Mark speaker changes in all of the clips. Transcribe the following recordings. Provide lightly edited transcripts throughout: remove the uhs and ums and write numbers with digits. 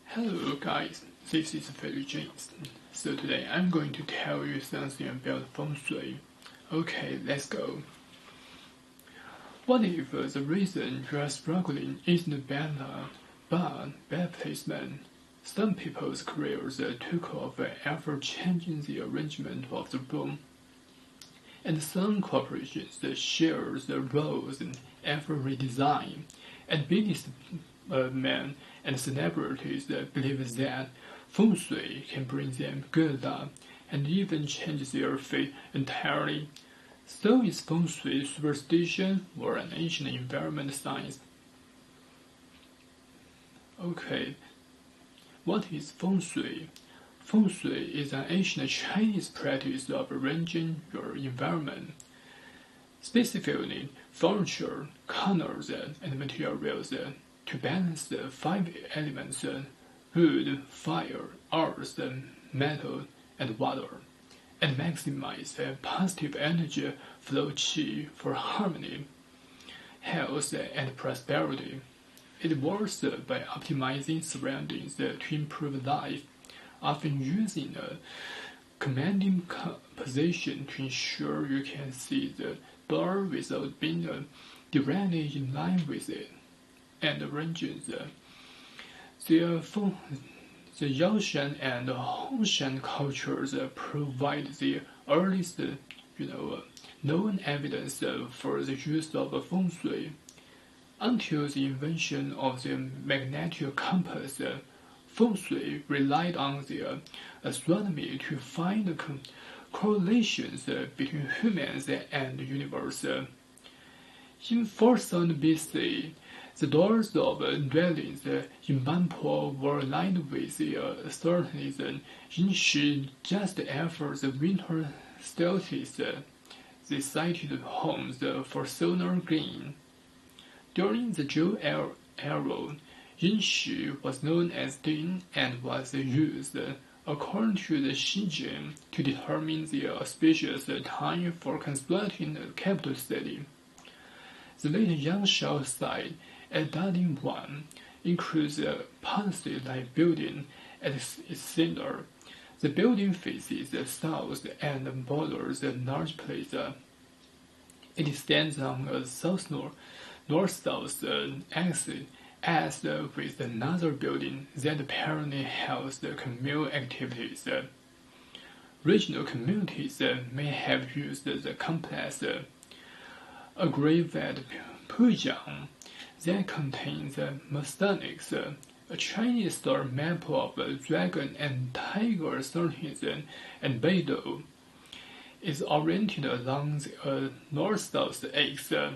Speaker 1: Hello guys, this is Fengshui. So today I'm going to tell you something about Feng Shui. Okay, let's go. What if the reason you are struggling isn't bad luck, but bad placement? Some people's careers took off after changing the arrangement of the room, and some corporations share the roles after redesign, and businessmen and celebrities believe that Feng Shui can bring them good luck and even change their fate entirely. So is Feng Shui superstition or an ancient environment science? Okay, what is Feng Shui? Feng Shui is an ancient Chinese practice of arranging your environment, specifically furniture, corners, and materials, to balance the five elements: wood, fire, earth, metal, and water, and maximize positive energy flow qi for harmony, health, and prosperity. It works by optimizing surroundings to improve life, often using a commanding position to ensure you can see the door without being directly in line with it, and arranging the Yaoshan and Hongshan cultures provide the earliest, known evidence for the use of Feng Shui. Until the invention of the magnetic compass, Feng Shui relied on the astronomy to find correlations between humans and the universe. In 4000 BC, the doors of dwellings in Banpo were lined with the certainties in Shi just after the winter solstice. They cited homes for solar gain. During the Zhou era, Yinshi was known as Din and was used, according to the Xinjiang, to determine the auspicious time for constructing the capital city. The late Yangshao site at Dading-Wan includes a policy like building at its center. The building faces the south and borders a large plaza. It stands on a north-south axis, as with another building that apparently housed communal activities. Regional communities may have used the complex aggravated Puyang that contains Masonics, a Chinese star map of dragon and tiger certainties, and Beidou is oriented along the north-south axis.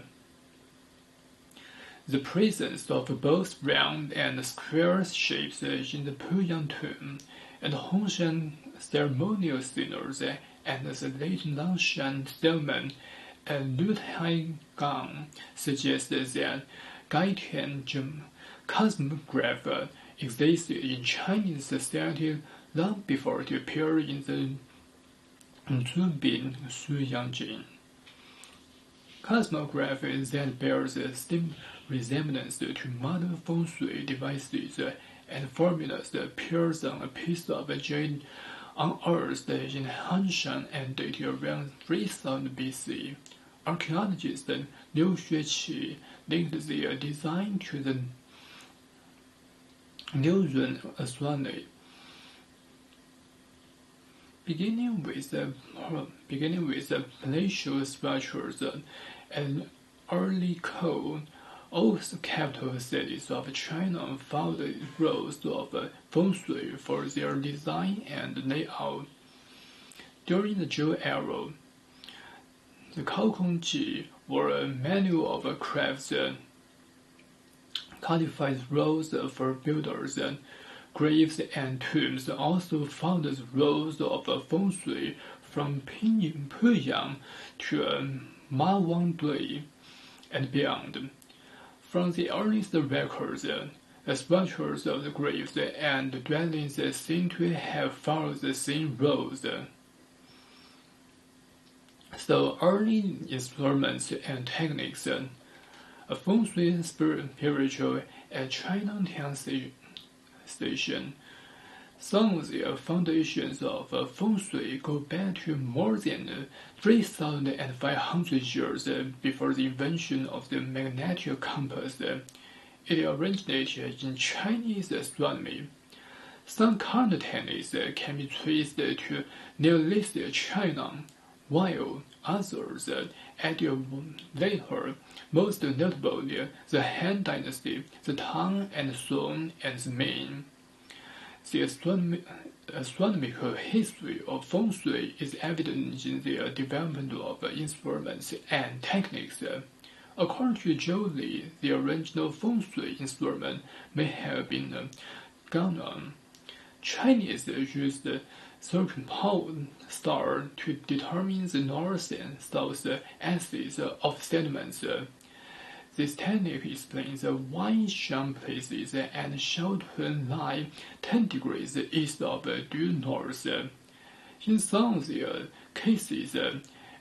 Speaker 1: The presence of both round and square shapes in the Puyang tomb and Hongshan ceremonial signals and the late Nanshan stillman and Lu Taigang suggest that Gaitian cosmograph existed in Chinese society long before it appeared in the Zunbin Suyang. Cosmography that bears some resemblance to modern Feng Shui devices and formulas appears on a piece of jade unearthed in Hanshan and dated around 3000 BC. Archaeologist Liu Xueqi linked the design to the Liuyun astronomy. Beginning with the palatial structures and early code, all the capital cities of China followed rules of Feng Shui for their design and layout. During the Zhou era, the Kaokongji, or a manual of crafts, codified rules for builders. Graves and tombs also followed the rules of Feng Shui from Puyang to Mawangdui and beyond. From the earliest records, the structures of the graves and dwellings seem to have followed the same rules. So early instruments and techniques, Feng Shui spiritual at Chinatown station. Some of the foundations of Feng Shui go back to more than 3,500 years before the invention of the magnetic compass. It originated in Chinese astronomy. Some current techniques can be traced to Neolithic China, while others adhere later, most notably the Han Dynasty, the Tang and Song and the Ming. The astronomical history of Feng Shui is evident in the development of instruments and techniques. According to Zhou Li, the original Feng Shui instrument may have been Ganon. Chinese used the certain pole star to determine the north and south axes of sediments. This technique explains why some places and shelter lie 10 degrees east of due north. In some of the cases,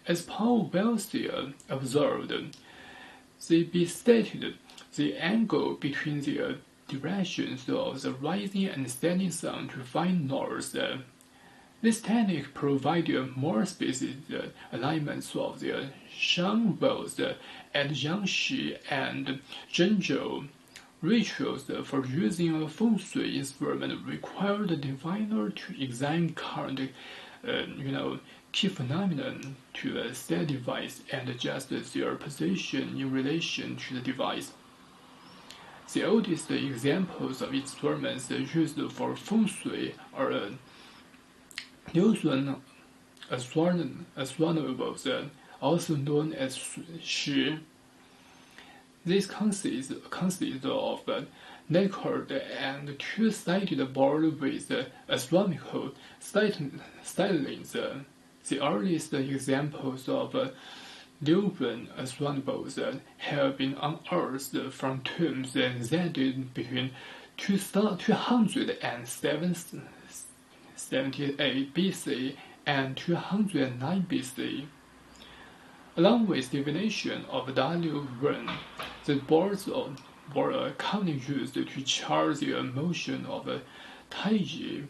Speaker 1: as Paul Wellesley observed, they bestated the angle between the directions of the rising and setting sun to find north. This technique provided more specific alignments of the Shang wells at Jiangxi and Zhengzhou. Rituals for using a Feng Shui instrument required the diviner to examine current, key phenomena to set device and adjust their position in relation to the device. The oldest examples of instruments used for Feng Shui are Lutheran astronomers, also known as Shi. This consists of a naked and two-sided board with astronomical stylings. The earliest examples of Lutheran astronomers have been unearthed from tombs dated between 278 BC and 209 BC. Along with divination of Daliu Ren, the boards were commonly used to chart the motion of Taiji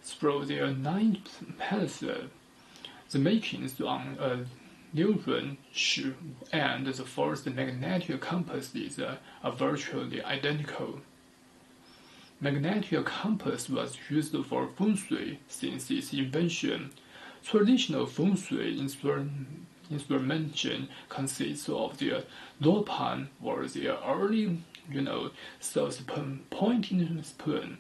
Speaker 1: through their 9 palaces. The makings on Liuren Shi and the first magnetic compasses are virtually identical. Magnetic compass was used for Feng Shui since its invention. Traditional Feng Shui instrumentation consists of the luopan, or the early, south pointing spoon.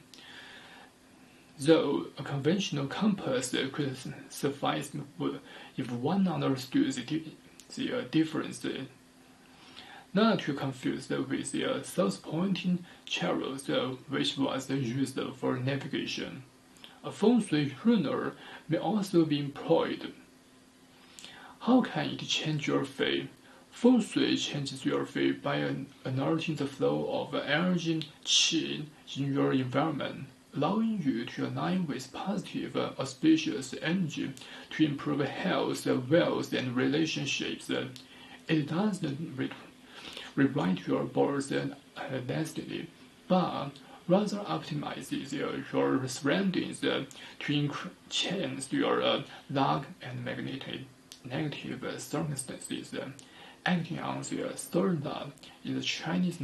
Speaker 1: Though a conventional compass could suffice if one understood the difference, not to confuse with the south-pointing chariot, which was used for navigation. A Feng Shui runner may also be employed. How can it change your fate? Feng Shui changes your fate by alerting the flow of energy qi in your environment, allowing you to align with positive, auspicious energy to improve health, wealth, and relationships. It doesn't rewrite your birth destiny, but rather optimizes your surroundings to change your luck and negative circumstances. Acting on the third law is the Chinese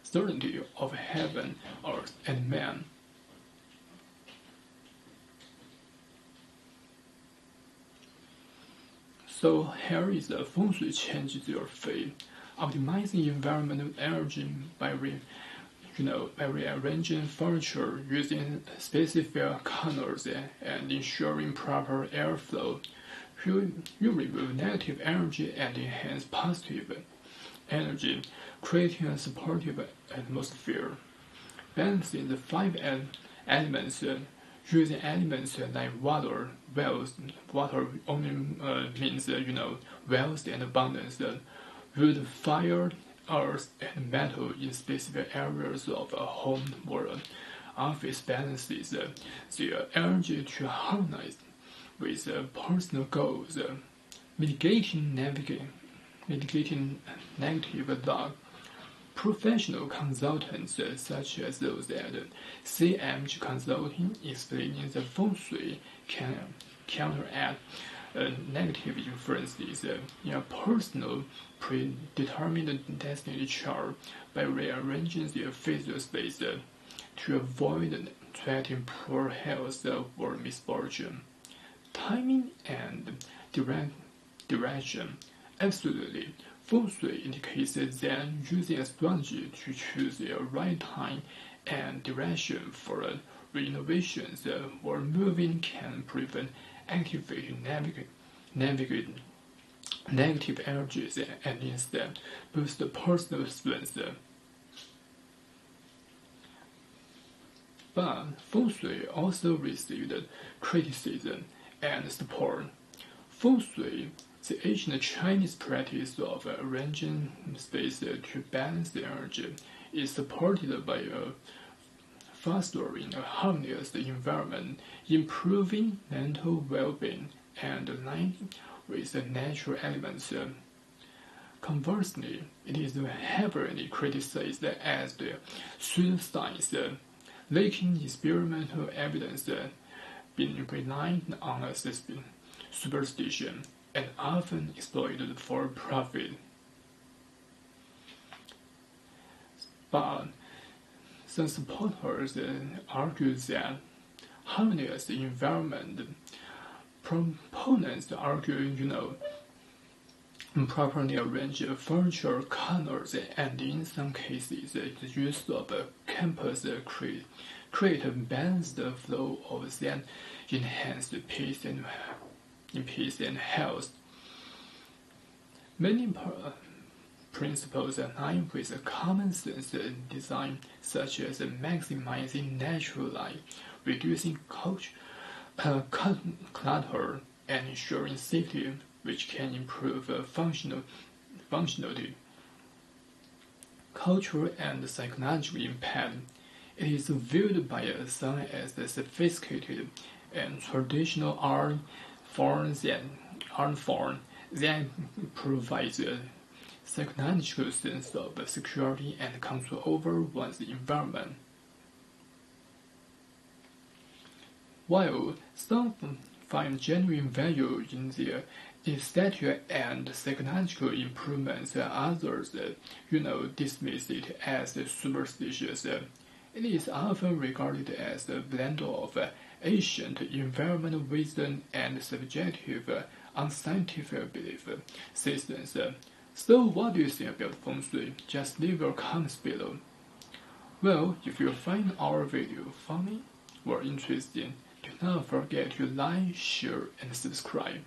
Speaker 1: certainty of heaven, earth, and man. So here is the Feng Shui changes your fate, optimizing environmental energy by rearranging furniture using specific corners and ensuring proper airflow. You remove negative energy and enhance positive energy, creating a supportive atmosphere. Balancing the 5 elements, using elements like water. Water only means wealth and abundance. Wood, fire, earth, and metal in specific areas of a home or office balances the energy to harmonize with personal goals, mitigating negative luck. Professional consultants such as those at CMG Consulting explaining the Feng Shui can counteract negative influences in a personal predetermined destiny chart by rearranging the physical space to avoid threatening poor health or misfortune. Timing and direction. Absolutely. Feng Shui indicates that using a strategy to choose the right time and direction for renovations or moving can prevent activating negative energies and instead boost personal strength. But Feng Shui also received criticism and support. Feng Shui, the ancient Chinese practice of arranging space to balance the energy, is supported by a fostering a harmonious environment, improving mental well-being, and aligning with the natural elements. Conversely, it is heavily criticized as the pseudoscience, lacking experimental evidence, being reliant on a superstition, and often exploited for profit. But some supporters argue that harmonious environment. Proponents argue, properly arranged furniture, corners, and in some cases, the use of campus create a balanced flow of that enhanced peace and health. Many principles align with common sense design, such as maximizing natural light, reducing clutter, and ensuring safety, which can improve functionality, cultural and psychological impact. It is viewed by some as a sophisticated and traditional art form that provides a psychological sense of security and control over one's environment. While some find genuine value in the aesthetic and psychological improvements, others, dismiss it as superstitious. It is often regarded as a blend of ancient environmental wisdom and subjective, unscientific belief systems. So what do you think about Feng Shui? Just leave your comments below. Well, if you find our video funny or interesting, do not forget to like, share, and subscribe.